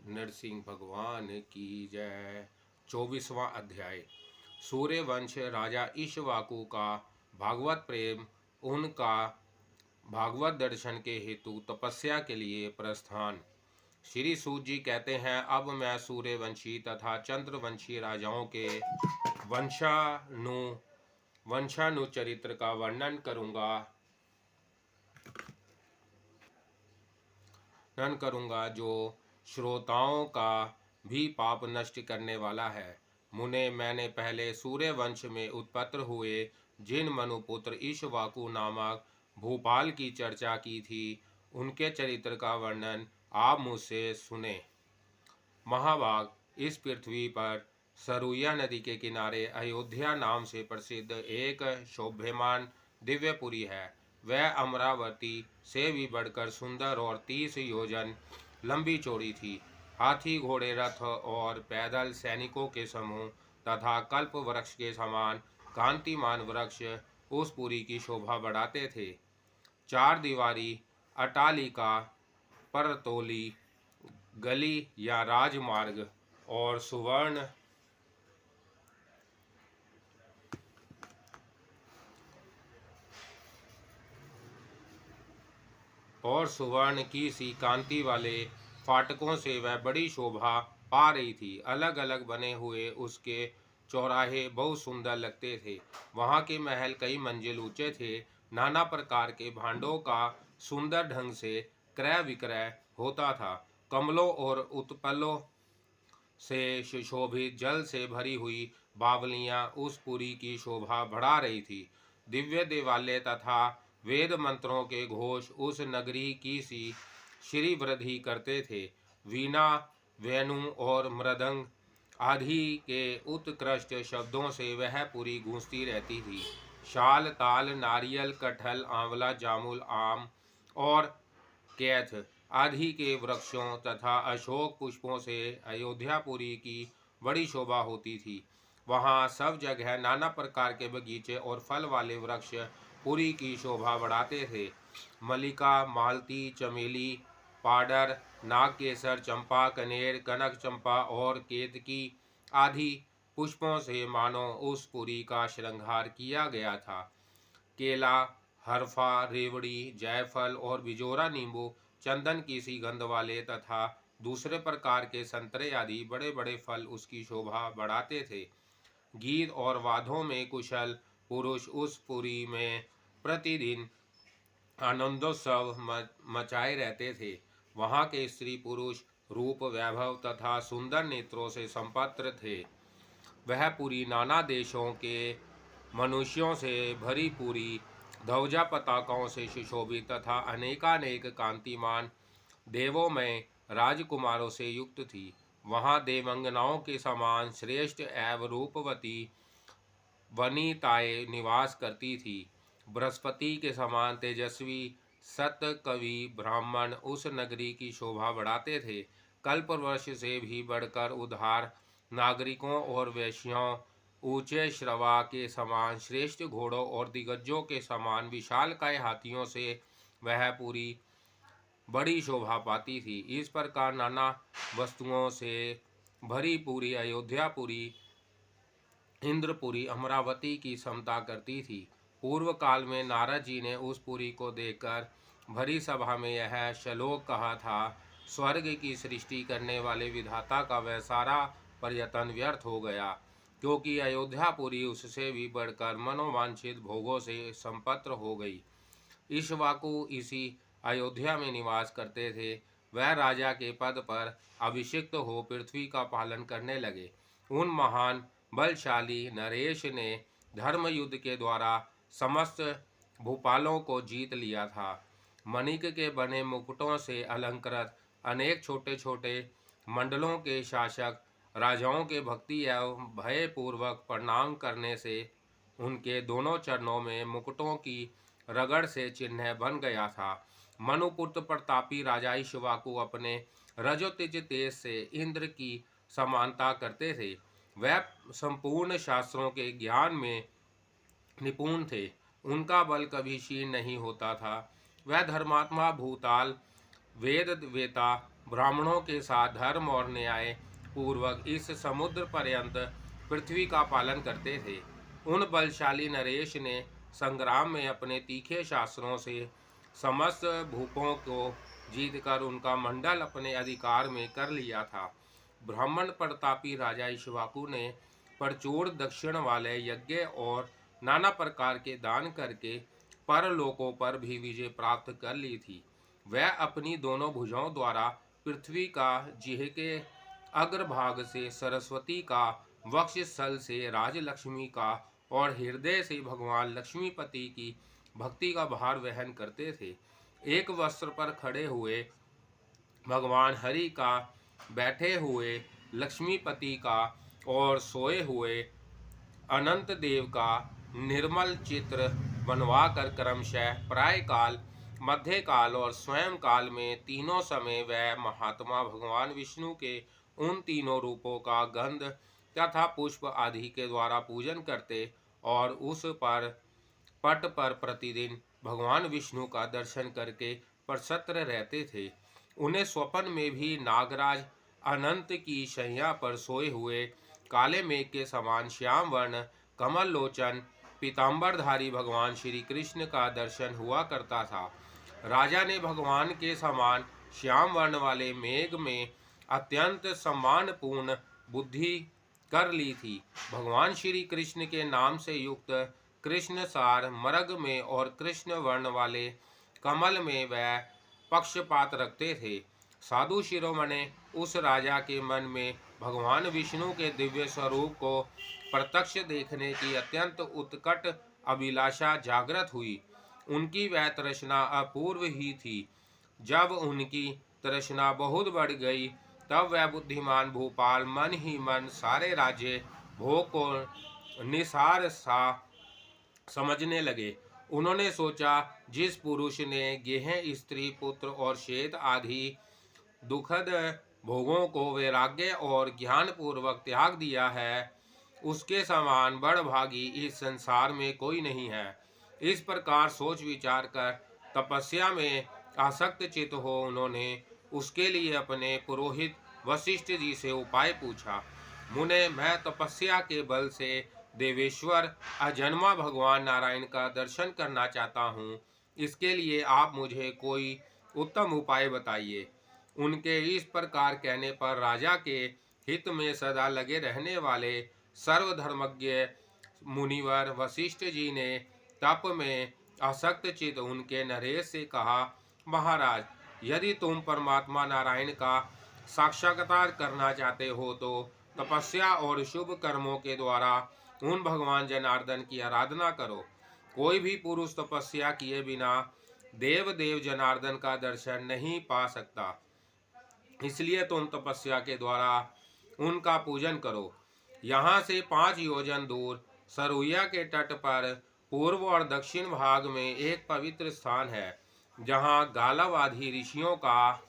नरसिंह भगवान की जय। 24वां अध्याय। सूर्यवंश राजा इक्ष्वाकु का भागवत प्रेम। उनका भागवत दर्शन के हेतु तपस्या के लिए प्रस्थान। श्री सूत जी कहते हैं, अब मैं सूर्यवंशी तथा चंद्रवंशी राजाओं के वंशानुचरित्र का वर्णन करूंगा जो श्रोताओं का भी पाप नष्ट करने वाला है। मुने, मैंने पहले सूर्यवंश में उत्पन्न हुए जिन मनुपुत्र इक्ष्वाकु नामक भूपाल की चर्चा की थी, उनके चरित्र का वर्णन आप मुझसे सुने। महाभाग, इस पृथ्वी पर सरुया नदी के किनारे अयोध्या नाम से प्रसिद्ध एक शोभ्यमान दिव्यपुरी है। वह अमरावती से भी बढ़कर सुंदर और 30 योजन लंबी चौड़ी थी। हाथी, घोड़े, रथ और पैदल सैनिकों के समूह तथा कल्प वृक्ष के समान कांतिमान वृक्ष उस पुरी की शोभा बढ़ाते थे। चार दीवारी, अटालिका, परतोली, गली या राजमार्ग और सुवर्ण की सी कांति वाले फाटकों से वह बड़ी शोभा पा रही थी। अलग अलग बने हुए उसके चौराहे बहुत सुंदर लगते थे। वहाँ के महल कई मंजिल ऊंचे थे। नाना प्रकार के भांडों का सुंदर ढंग से क्रय विक्रय होता था। कमलों और उत्पलों से सुशोभित जल से भरी हुई बावलियां उस पुरी की शोभा बढ़ा रही थी। दिव्य देवालय तथा वेद मंत्रों के घोष उस नगरी की सी श्री वृद्धि करते थे। वीणा, वेणु और मृदंग आदि के उत्कृष्ट शब्दों से वह पुरी गूंजती रहती थी। शाल, ताल, नारियल, कटहल, आंवला, जामुन, आम और कैथ आदि के वृक्षों तथा अशोक पुष्पों से अयोध्यापुरी की बड़ी शोभा होती थी। वहाँ सब जगह नाना प्रकार के बगीचे और फल वाले वृक्ष पुरी की शोभा बढ़ाते थे। मल्लिका, मालती, चमेली, पाडर, नागकेसर, चंपा, कनेर, कनक चंपा और केतकी आदि पुष्पों से मानो उस पुरी का श्रृंगार किया गया था। केला, हरफा, रेवड़ी, जायफल और बिजोरा नींबू, चंदन की सी गंध वाले तथा दूसरे प्रकार के संतरे आदि बड़े बड़े फल उसकी शोभा बढ़ाते थे। गीत और वाद्यों में कुशल पुरुष उस पुरी में प्रतिदिन आनंदोत्सव मचाए रहते थे। वहाँ के स्त्री पुरुष रूप, वैभव तथा सुंदर नेत्रों से संपन्न थे। वह पुरी नाना देशों के मनुष्यों से भरी पूरी ध्वजा पताकाओं से सुशोभित तथा अनेकानेक कांतिमान देवों में राजकुमारों से युक्त थी। वहाँ देवंगनाओं के समान श्रेष्ठ एवं रूपवती वनिताएं निवास करती थी। बृहस्पति के समान तेजस्वी सत कवि ब्राह्मण उस नगरी की शोभा बढ़ाते थे। कल्पवृक्ष से भी बढ़कर उदार नागरिकों और वैश्यों, ऊंचे श्रवा के समान श्रेष्ठ घोड़ों और दिग्गजों के समान विशालकाय हाथियों से वह पूरी बड़ी शोभा पाती थी। इस प्रकार नाना वस्तुओं से भरी पूरी अयोध्यापुरी इंद्रपुरी अमरावती की समता करती थी। पूर्व काल में नारद जी ने उस पुरी को देखकर भरी सभा में यह श्लोक कहा था, स्वर्ग की सृष्टि करने वाले विधाता का वह सारा प्रयत्न व्यर्थ हो गया, क्योंकि अयोध्यापुरी उससे भी बढ़कर मनोवांछित भोगों से संपन्न हो गई। इक्ष्वाकु इसी अयोध्या में निवास करते थे। वह राजा के पद पर अभिषिक्त हो पृथ्वी का पालन करने लगे। उन महान बलशाली नरेश ने धर्म युद्ध के द्वारा समस्त भूपालों को जीत लिया था। मणिक के बने मुकुटों से अलंकृत अनेक छोटे छोटे मंडलों के शासक राजाओं के भक्ति एवं भयपूर्वक प्रणाम करने से उनके दोनों चरणों में मुकुटों की रगड़ से चिन्ह बन गया था। मनुपुत्र प्रतापी राजा इक्ष्वाकु अपने रजोतिज तेज से इंद्र की समानता करते थे। वह संपूर्ण शास्त्रों के ज्ञान में निपुण थे। उनका बल कभी क्षीण नहीं होता था। वह धर्मात्मा, भूताल, वेद वेता ब्राह्मणों के साथ धर्म और न्याय पूर्वक इस समुद्र पर्यंत पृथ्वी का पालन करते थे। उन बलशाली नरेश ने संग्राम में अपने तीखे शास्त्रों से समस्त भूपों को जीतकर उनका मंडल अपने अधिकार में कर लिया था। ब्राह्मण प्रतापी राजा इक्ष्वाकु ने प्रचुर दक्षिण वाले यज्ञ और नाना प्रकार के दान करके परलोकों पर भी विजय प्राप्त कर ली थी। वह अपनी दोनों भुजाओं द्वारा पृथ्वी का जिह के अग्रभाग से सरस्वती का, वक्ष स्थल से राजलक्ष्मी का और हृदय से भगवान लक्ष्मीपति की भक्ति का भार वहन करते थे। एक वस्त्र पर खड़े हुए भगवान हरि का, बैठे हुए लक्ष्मीपति का और सोए हुए अनंत देव का निर्मल चित्र बनवाकर क्रमशः प्रायकाल, मध्यकाल और स्वयं काल में तीनों समय वह महात्मा भगवान विष्णु के उन तीनों रूपों का गंध तथा पुष्प आदि के द्वारा पूजन करते और उस पर पट पर प्रतिदिन भगवान विष्णु का दर्शन करके प्रसन्न रहते थे। उन्हें स्वप्न में भी नागराज अनंत की शैया पर सोए हुए काले मेघ के समान श्याम वर्ण कमल लोचन पीताम्बरधारी भगवान श्री कृष्ण का दर्शन हुआ करता था। राजा ने भगवान के समान श्याम वर्ण वाले मेघ में अत्यंत सम्मानपूर्ण बुद्धि कर ली थी। भगवान श्री कृष्ण के नाम से युक्त कृष्ण सार मर्ग में और कृष्ण वर्ण वाले कमल में वह पक्षपात रखते थे। साधु शिरोमणि उस राजा के मन में भगवान विष्णु के दिव्य स्वरूप को प्रत्यक्ष देखने की अत्यंत उत्कट अभिलाषा जागृत हुई। उनकी वह तृष्णा अपूर्व ही थी। जब उनकी तृष्णा बहुत बढ़ गई तब वह बुद्धिमान भूपाल मन ही मन सारे राज्य भोग को निसार सा समझने लगे। उन्होंने सोचा, जिस पुरुष ने गेह, स्त्री, पुत्र और श्वेत आदि दुखद भोगों को वैराग्य और ज्ञान पूर्वक त्याग दिया है, उसके समान बड़भागी इस संसार में कोई नहीं है। इस प्रकार सोच विचार कर तपस्या में आसक्त चित हो उन्होंने उसके लिए अपने पुरोहित वशिष्ठ जी से उपाय पूछा। मुने, मैं तपस्या के बल से देवेश्वर अजन्मा भगवान नारायण का दर्शन करना चाहता हूँ। इसके लिए आप मुझे कोई उत्तम उपाय बताइए। उनके इस प्रकार कहने पर राजा के हित में सदा लगे रहने वाले सर्वधर्मज्ञ मुनिवर वशिष्ठ जी ने तप में आसक्त चित उनके नरेश से कहा, महाराज, यदि तुम परमात्मा नारायण का साक्षात्कार करना चाहते हो तो तपस्या और शुभ कर्मों के द्वारा उन भगवान जनार्दन की आराधना करो। कोई भी पुरुष तपस्या किए बिना देव जनार्दन का दर्शन नहीं पा सकता। इसलिए तुम तपस्या के द्वारा उनका पूजन करो। यहाँ से 5 योजन दूर सरुया के तट पर पूर्व और दक्षिण भाग में एक पवित्र स्थान है, जहाँ गालव आदि ऋषियों का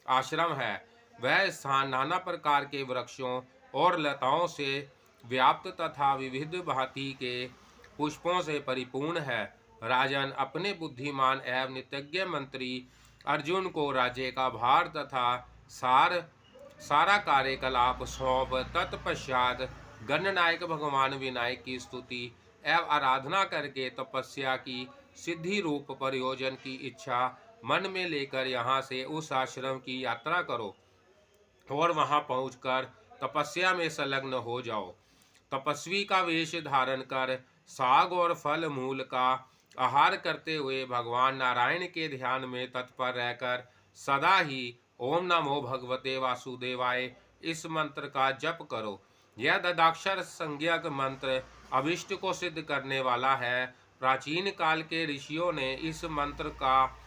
आश्रम है। वह स्थान नाना प्रकार के वृक्षों और लताओं से व्याप्त तथा विविध भांति के पुष्पों से परिपूर्ण है। राजन, अपने बुद्धिमान एवं नितज्ञ मंत्री अर्जुन को राज्य का भार तथा सारा कार्यकलाप सौंप तत्पश्चात गणनायक भगवान विनायक की स्तुति एवं आराधना करके तपस्या की सिद्धि रूप प्रयोजन की इच्छा मन में लेकर यहाँ से उस आश्रम की यात्रा करो और वहाँ पहुंचकर तपस्या में संलग्न हो जाओ। तपस्वी का वेश धारण कर साग और फल मूल का आहार करते हुए भगवान नारायण के ध्यान में तत्पर रहकर सदा ही ओम नमो भगवते वासुदेवाय इस मंत्र का जप करो। यह ददाक्षर संज्ञक मंत्र अभिष्ट को सिद्ध करने वाला है। प्राचीन काल के ऋषियों ने इस मंत्र का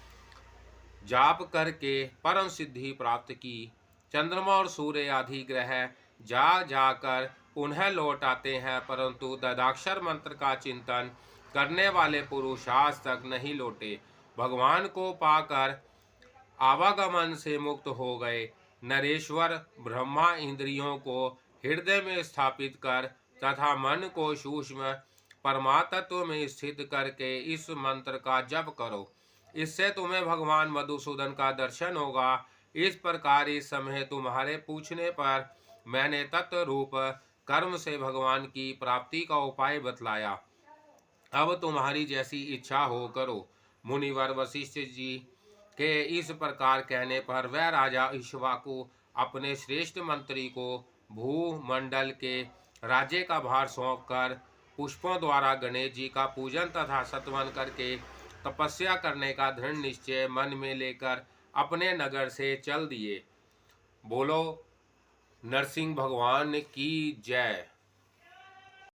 जाप करके परम सिद्धि प्राप्त की। चंद्रमा और सूर्य आदि ग्रह जा जाकर पुनः लौट आते हैं, परंतु ददाक्षर मंत्र का चिंतन करने वाले पुरुष आज तक नहीं लौटे। भगवान को पाकर आवागमन से मुक्त हो गए। नरेश्वर ब्रह्मा इंद्रियों को हृदय में स्थापित कर तथा मन को सूक्ष्म परमात्म में स्थित करके इस मंत्र का जप करो। इससे तुम्हें भगवान मधुसूदन का दर्शन होगा। इस प्रकार इस समय तुम्हारे पूछने पर मैंने तत्व रूप कर्म से भगवान की प्राप्ति का उपाय बतलाया। अब तुम्हारी जैसी इच्छा हो करो। मुनिवर वशिष्ठ जी के इस प्रकार कहने पर वह राजा इक्ष्वाकु अपने श्रेष्ठ मंत्री को भूमंडल के राज्य का भार सौंपकर पुष्पों द्वारा गणेश जी का पूजन तथा सत्वन करके तपस्या करने का दृढ़ निश्चय मन में लेकर अपने नगर से चल दिए। बोलो नरसिंह भगवान की जय।